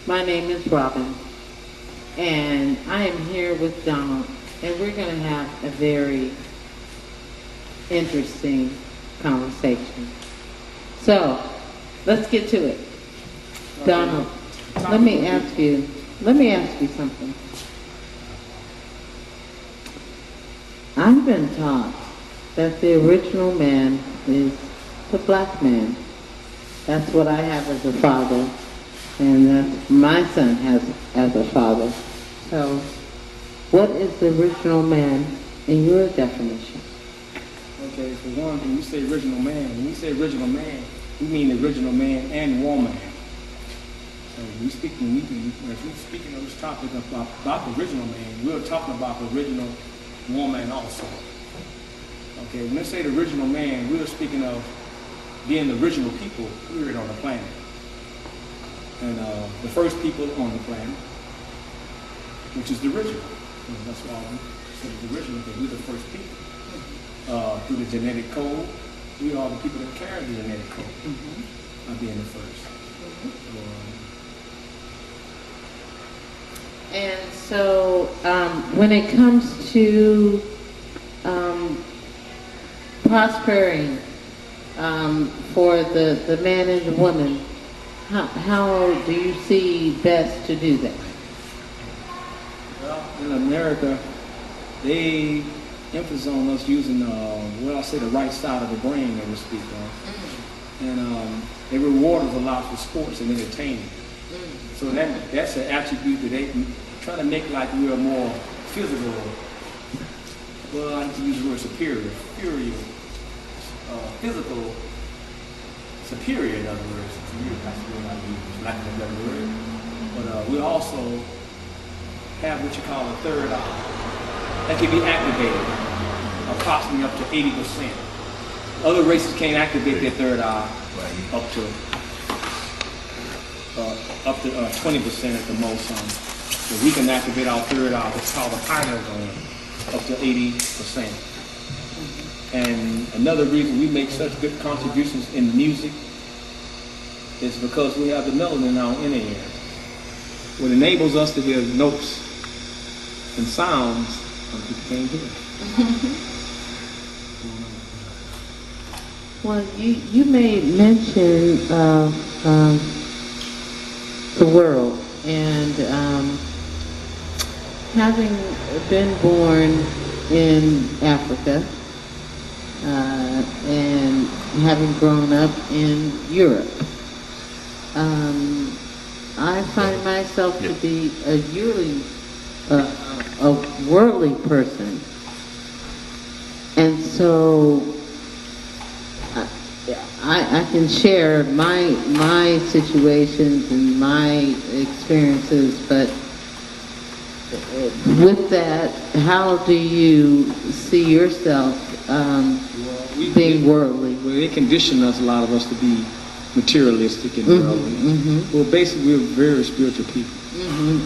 My name is Robin, and I am here with Donald, and we're going to have a very interesting conversation. So, let's get to it. Donald, let me ask you something. I've been taught that the original man is the black man. That's what I have as a father, and that's my son has as a father. So, what is the original man in your definition? Okay, for one, when you say original man, we mean the original man and woman. So when we speaking of this topic about the original man, we're talking about the original woman also. Okay, when they say the original man, we're speaking of being the original people period on the planet. And the first people on the planet, which is the original. And that's why we say the original, because we're the first people. Through the genetic code, we are the people that carry the genetic code by being the first. And so, when it comes to prospering for the man and the woman, how do you see best to do that? Well, in America, they emphasis on us using, the right side of the brain, so to speak. And they reward us a lot for sports and entertainment. So that's an attribute that they try to make like we are more physical. Well, I like to use the word superior, physical, superior, in other words. That's the word I use, lack of a better word. But we also have what you call a third eye that can be activated, approximately up to 80%. Other races can't activate their third eye up to 20% at the most. So we can activate our third eye, what's called the pineal gland, up to 80%. And another reason we make such good contributions in music is because we have the melanin in our inner ear, what enables us to hear notes and sounds people can't hear. Well, you made mention of the world, and having been born in Africa and having grown up in Europe, I find myself to be a worldly person, and so I can share my situations and my experiences, but with that, how do you see yourself being worldly? Well, they condition us, a lot of us, to be materialistic and worldly. Well, basically, we're very spiritual people.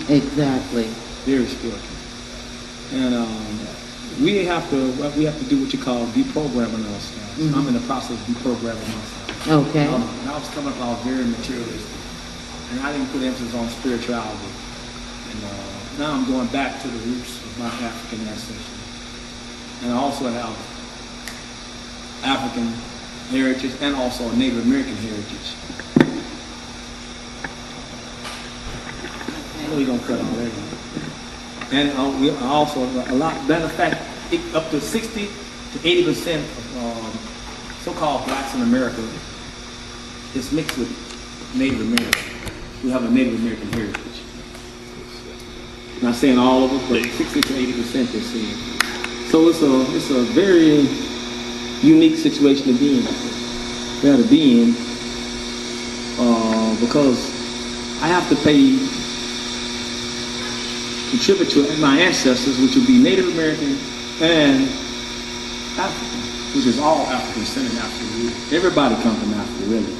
Exactly. Very spiritual. And we have to do what you call deprogramming ourselves. I'm in the process of deprogramming myself. Okay. When I was coming up, I was very materialistic, and I didn't put emphasis on spirituality. And now I'm going back to the roots of my African ancestry, and I also have African heritage and also a Native American heritage. I know you're gonna cut all that. And we also a lot. Matter of fact, up to 60 to 80% of so-called blacks in America is mixed with Native American. We have a Native American heritage. I'm not saying all of us, but 60 to 80% they're saying. So it's a very unique situation to be in. We have to be in because I have to contribute to my ancestors, which would be Native American and African, which is all African, centered African. Everybody comes from Africa, really.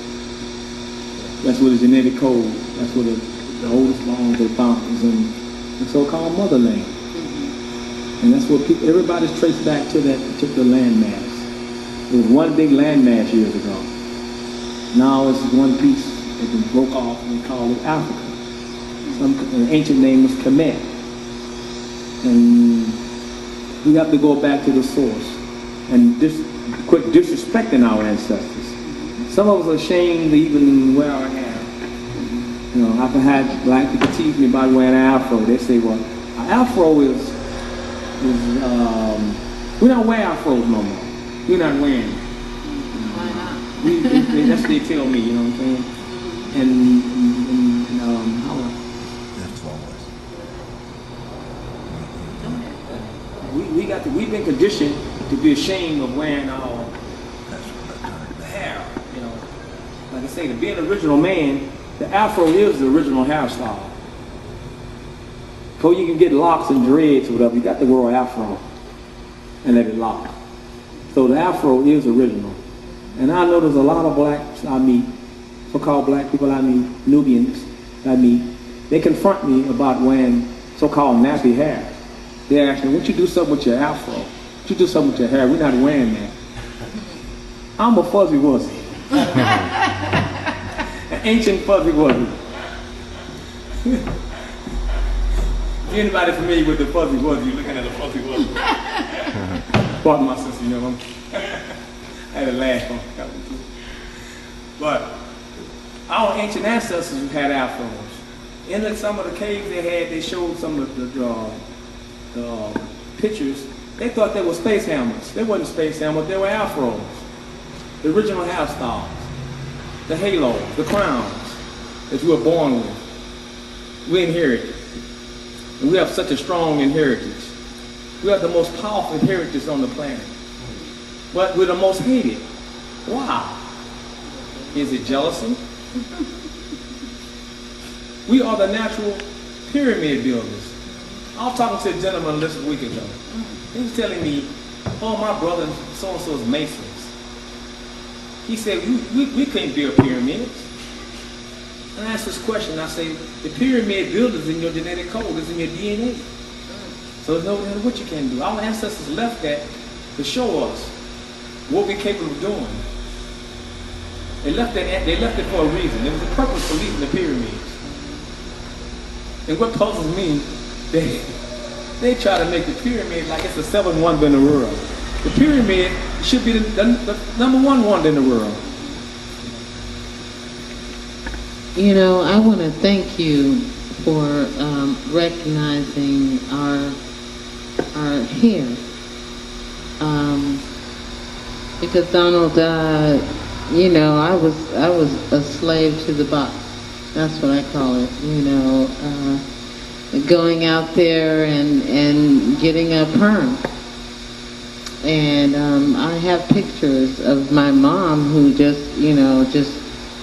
That's what the genetic code, that's what the oldest bones they found is in the so-called motherland. And that's what everybody's traced back to that particular landmass. It was one big landmass years ago. Now it's one piece that been broke off and we call it Africa. An ancient name was Kemet. And we have to go back to the source and quit disrespecting our ancestors. Some of us are ashamed to even wear our hair. You know, I've had black people tease me about wearing an afro. They say, well, an afro is we don't wear afros no more. We're not wearing it. Why not? That's what they tell me, you know what I'm saying? We've been conditioned to be ashamed of wearing our hair, you know. Like I say, to be an original man, the afro is the original hairstyle. Before you can get locks and dreads or whatever, you got to grow an afro and let it lock. So the afro is original. And I know there's a lot of blacks I meet, so-called black people I meet, Nubians I meet, they confront me about wearing so-called nappy hair. They ask me, why don't you do something with your afro? Why don't you do something with your hair? We're not wearing that. I'm a fuzzy wuzzy. An ancient fuzzy wuzzy. Anybody familiar with the fuzzy wuzzy? You're looking at a fuzzy wuzzy. Pardon my sister, you know, I had a laugh on that one too. But our ancient ancestors had afros. In some of the caves they showed some of the pictures. They thought they were space helmets. They wasn't space helmets, they were afros. The original hairstyles, the halos, the crowns that you were born with. We inherited. And we have such a strong inheritance. We are the most powerful inheritance on the planet. But we're the most hated. Why? Is it jealousy? We are the natural pyramid builders. I was talking to a gentleman this week ago. He was telling me, oh, my brother so-and-so is Masons. He said, we can't build pyramids. And I asked this question, I say, the pyramid builders in your genetic code is in your DNA. So there's no telling what you can do. Our ancestors left that to show us what we're capable of doing. They left it for a reason. There was a purpose for leaving the pyramids. And what puzzles me, they try to make the pyramid like it's the seventh wonder in the world. The pyramid should be the number one wonder in the world. You know, I want to thank you for recognizing our hair. Because Donald, you know, I was a slave to the box. That's what I call it. You know, going out there and getting a perm. And I have pictures of my mom who just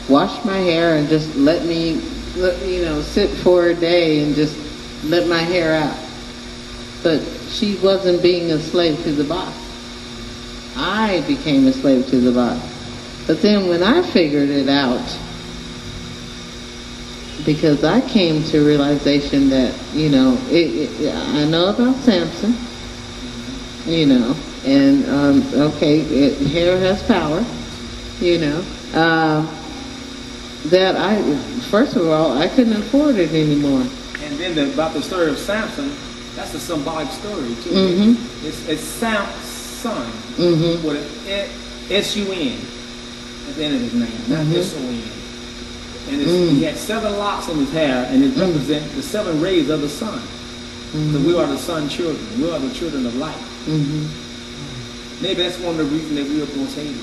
washed my hair and just let me sit for a day and just let my hair out. But she wasn't being a slave to the boss. I became a slave to the boss. But then when I figured it out, because I came to realization that, you know, I know about Samson, you know, and hair has power, you know, that first of all, I couldn't afford it anymore. And then about the story of Samson, that's a symbolic story too. Mm-hmm. It's Samson, with an S-U-N at the end of his name, not S-O-N. And he had 7 locks in his hair, and it represents the 7 rays of the sun. So we are the sun children. We are the children of light. Maybe that's one of the reasons that we are most hated.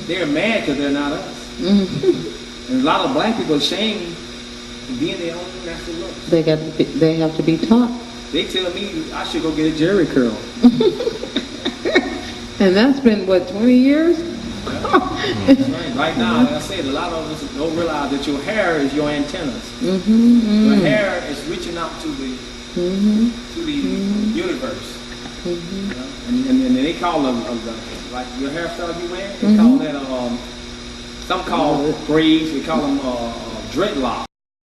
They're mad because they're not us. And a lot of black people are ashamed of being their own natural looks. They have to be taught. They tell me I should go get a jerry curl. And that's been, what, 20 years? Right now, like I said, a lot of us don't realize that your hair is your antennas. Your hair is reaching out to the universe. You know? And they call them, like your hairstyle you wear, they call that, some call braids, they call them dreadlocks.